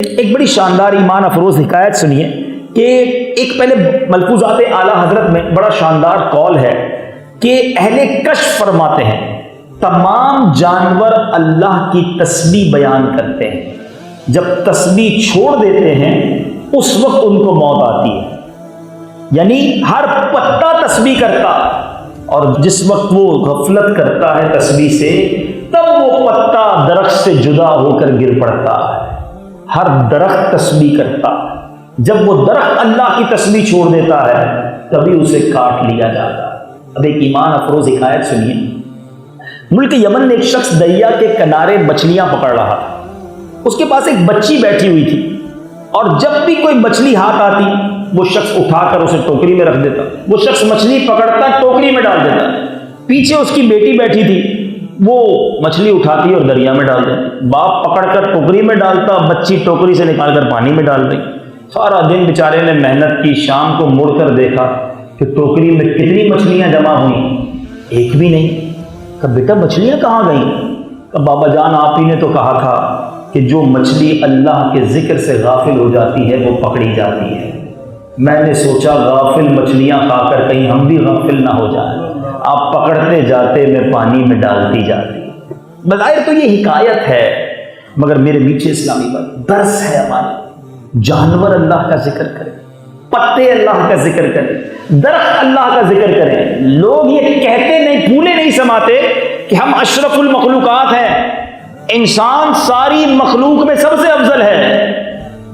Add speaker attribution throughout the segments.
Speaker 1: ایک بڑی شاندار ایمان افروز حکایت سنیے کہ ایک پہلے ملفوظات اعلیٰ حضرت میں بڑا شاندار قول ہے کہ اہل کشف فرماتے ہیں تمام جانور اللہ کی تسبیح بیان کرتے ہیں، جب تسبیح چھوڑ دیتے ہیں اس وقت ان کو موت آتی ہے، یعنی ہر پتا تسبیح کرتا اور جس وقت وہ غفلت کرتا ہے تسبیح سے تب وہ پتا درخت سے جدا ہو کر گر پڑتا ہے۔ ہر درخت تسبیح کرتا ہے، جب وہ درخت اللہ کی تسبیح چھوڑ دیتا ہے تبھی اسے کاٹ لیا جاتا ہے۔ اب ایک ایمان افروز حکایت سنیے۔ ملک یمن میں ایک شخص دریا کے کنارے مچھلیاں پکڑ رہا تھا، اس کے پاس ایک بچی بیٹھی ہوئی تھی اور جب بھی کوئی مچھلی ہاتھ آتی وہ شخص اٹھا کر اسے ٹوکری میں رکھ دیتا، وہ شخص مچھلی پکڑتا ٹوکری میں ڈال دیتا، پیچھے اس کی بیٹی بیٹھی تھی وہ مچھلی اٹھاتی اور دریا میں ڈال دیتی، باپ پکڑ کر ٹوکری میں ڈالتا، بچی ٹوکری سے نکال کر پانی میں ڈال رہی۔ سارا دن بیچارے نے محنت کی، شام کو مڑ کر دیکھا کہ ٹوکری میں کتنی مچھلیاں جمع ہوئیں، ایک بھی نہیں۔ کہا بیٹا مچھلیاں کہاں گئیں؟ کہا بابا جان آپ ہی نے تو کہا تھا کہ جو مچھلی اللہ کے ذکر سے غافل ہو جاتی ہے وہ پکڑی جاتی ہے، میں نے سوچا غافل مچھلیاں کھا کر کہیں ہم بھی غافل نہ ہو جائیں، آپ پکڑتے جاتے میں پانی میں ڈالتی جاتی۔ بظاہر تو یہ حکایت ہے مگر میرے میٹھے اسلامی بات درس ہے ہمارے، جانور اللہ کا ذکر کریں، پتے اللہ کا ذکر کریں، درخت اللہ کا ذکر کریں۔ لوگ یہ کہتے نہیں، پھولے نہیں سماتے کہ ہم اشرف المخلوقات ہیں، انسان ساری مخلوق میں سب سے افضل ہے۔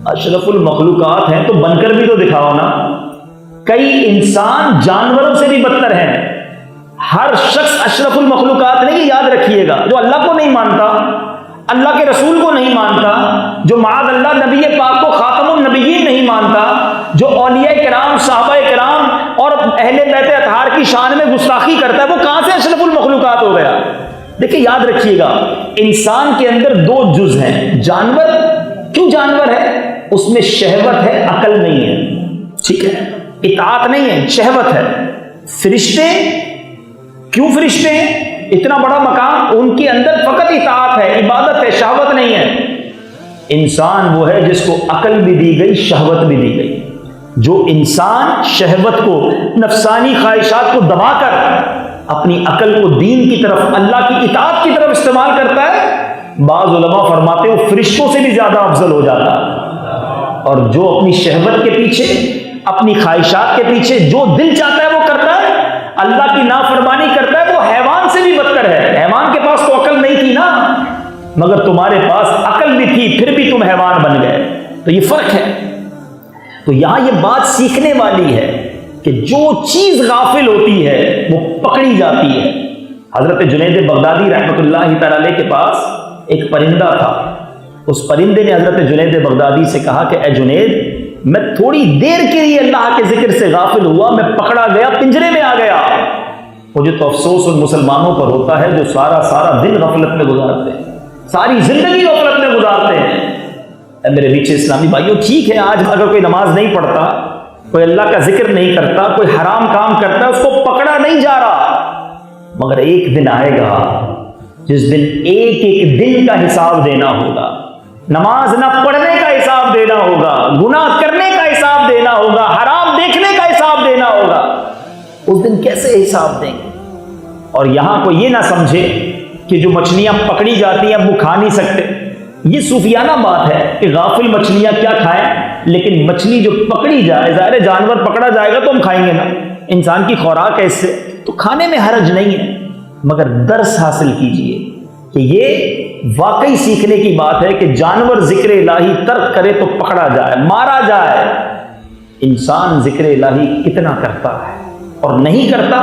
Speaker 1: اشرف المخلوقات ہیں تو بن کر بھی تو دکھاؤ نا۔ کئی انسان جانوروں سے بھی بدتر ہیں، ہر شخص اشرف المخلوقات نہیں، یاد رکھیے گا۔ جو اللہ کو نہیں مانتا، اللہ کے رسول کو نہیں مانتا، جو معاذ اللہ نبی پاک کو خاتم النبیین نہیں مانتا، جو اولیاء کرام، صحابہ کرام اور اہل بیت اطہار کی شان میں گستاخی کرتا ہے، وہ کہاں سے اشرف المخلوقات ہو گیا؟ دیکھیں یاد رکھیے گا، انسان کے اندر دو جز ہیں۔ جانور کیوں جانور ہے؟ اس میں شہوت ہے، عقل نہیں ہے، ٹھیک ہے، اطاعت نہیں ہے، شہوت ہے۔ فرشتے کیوں فرشتے ہیں؟ اتنا بڑا مقام، ان کے اندر فقط اطاعت ہے، عبادت ہے، شہوت نہیں ہے۔ انسان وہ ہے جس کو عقل بھی دی گئی، شہوت بھی دی گئی۔ جو انسان شہوت کو، نفسانی خواہشات کو دبا کر اپنی عقل کو دین کی طرف، اللہ کی اطاعت کی طرف استعمال کرتا ہے، بعض علماء فرماتے ہیں وہ فرشتوں سے بھی زیادہ افضل ہو جاتا ہے۔ اور جو اپنی شہوت کے پیچھے، اپنی خواہشات کے پیچھے جو دل چاہتا ہے وہ کرتا ہے، اللہ کی نافرمانی کرتا ہے، وہ حیوان سے بھی بدتر ہے۔ حیوان کے پاس تو عقل نہیں تھی نا، مگر تمہارے پاس عقل بھی تھی پھر بھی تم حیوان بن گئے، تو یہ فرق ہے۔ تو یہاں یہ بات سیکھنے والی ہے کہ جو چیز غافل ہوتی ہے وہ پکڑی جاتی ہے۔ حضرت جنید بغدادی رحمۃ اللہ تعالی علیہ کے پاس ایک پرندہ تھا، اس پرندے نے حضرت جنید بغدادی سے کہا کہ اے جنید، میں تھوڑی دیر کے لیے اللہ کے ذکر سے غافل ہوا، میں پکڑا گیا، پنجرے میں آ گیا۔ مجھے تو افسوس ان مسلمانوں پر ہوتا ہے جو سارا دن غفلت میں گزارتے ہیں، ساری زندگی غفلت میں گزارتے ہیں۔ اے میرے میٹھے اسلامی بھائیوں، ٹھیک ہے آج اگر کوئی نماز نہیں پڑھتا، کوئی اللہ کا ذکر نہیں کرتا، کوئی حرام کام کرتا ہے، اس کو پکڑا نہیں جا رہا، مگر ایک دن آئے گا جس دن ایک ایک دن کا حساب دینا ہوگا، نماز نہ پڑھنے کا حساب دینا ہوگا، گناہ کرنے کا حساب دینا ہوگا، حرام دیکھنے کا حساب دینا ہوگا۔ اس دن کیسے حساب دیں گے؟ اور یہاں کو یہ نہ سمجھے کہ جو مچھلیاں پکڑی جاتی ہیں وہ کھا نہیں سکتے، یہ صوفیانہ بات ہے کہ غافل مچھلیاں کیا کھائیں، لیکن مچھلی جو پکڑی جائے، ظاہر جانور پکڑا جائے گا تو ہم کھائیں گے نا، انسان کی خوراک ہے، اس سے تو کھانے میں حرج نہیں ہے، مگر درس حاصل کیجئے کہ یہ واقعی سیکھنے کی بات ہے کہ جانور ذکر الہی ترک کرے تو پکڑا جائے، مارا جائے، انسان ذکر الہی کتنا کرتا ہے اور نہیں کرتا۔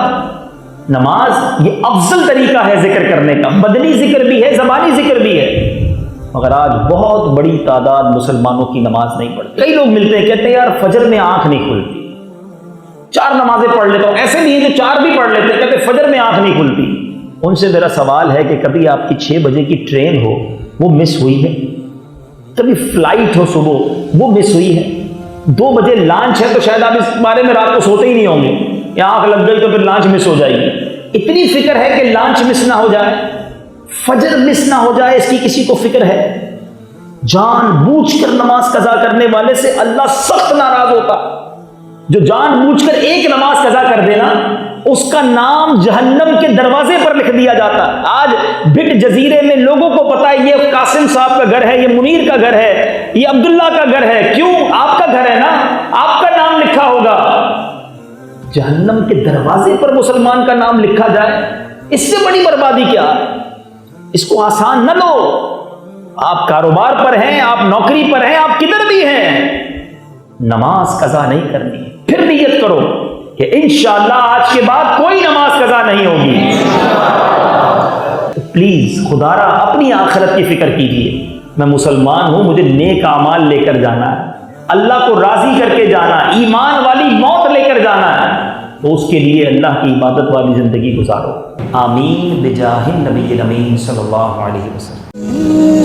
Speaker 1: نماز یہ افضل طریقہ ہے ذکر کرنے کا، بدنی ذکر بھی ہے، زبانی ذکر بھی ہے، مگر آج بہت بڑی تعداد مسلمانوں کی نماز نہیں پڑھتی۔ کئی لوگ ملتے ہیں کہتے ہیں یار فجر میں آنکھ نہیں کھلتی، 4 نمازیں پڑھ لیتا ہوں، ایسے بھی ہیں جو 4 بھی پڑھ لیتے ہیں، کہتے ہیں فجر میں آنکھ نہیں کھلتی۔ ان سے میرا سوال ہے کہ کبھی آپ کی 6 بجے کی ٹرین ہو وہ مس ہوئی ہے؟ کبھی فلائٹ ہو صبح وہ مس ہوئی ہے؟ 2 بجے لانچ ہے تو شاید آپ اس بارے میں رات کو سوتے ہی نہیں ہوں گے، یا آنکھ لگ گئی تو پھر لانچ مس ہو جائے گی، اتنی فکر ہے کہ لانچ مس نہ ہو جائے، فجر مس نہ ہو جائے، اس کی کسی کو فکر ہے؟ جان بوجھ کر نماز قضا کرنے والے سے اللہ سخت ناراض ہوتا. جو جان بوجھ کر ایک نماز قضا کر دینا اس کا نام جہنم کے دروازے پر لکھ دیا جاتا. آج بٹ جزیرے میں لوگوں کو پتا ہے یہ قاسم صاحب کا گھر ہے, یہ منیر کا گھر ہے, یہ عبداللہ کا گھر ہے. کیوں؟ آپ کا گھر ہے نا, آپ کا نام لکھا ہوگا. جہنم کے دروازے پر مسلمان کا نام لکھا جائے, اس سے بڑی بربادی کیا ہے؟ اس کو آسان نہ لو. آپ کاروبار پر ہیں, آپ نوکری پر ہیں, آپ کدھر بھی ہیں, نماز قضا نہیں کرنی. پھر نیت کرو کہ انشاءاللہ آج کے بعد کوئی نماز قضا نہیں ہوگی. پلیز خدا را اپنی آخرت کی فکر کیجیے. میں مسلمان ہوں, مجھے نیک اعمال لے کر جانا ہے, اللہ کو راضی کر کے جانا ہے, ایمان والی موت لے کر جانا ہے, تو اس کے لیے اللہ کی عبادت والی زندگی گزارو. آمین بجاہ النبی الامین صلی اللہ علیہ وسلم.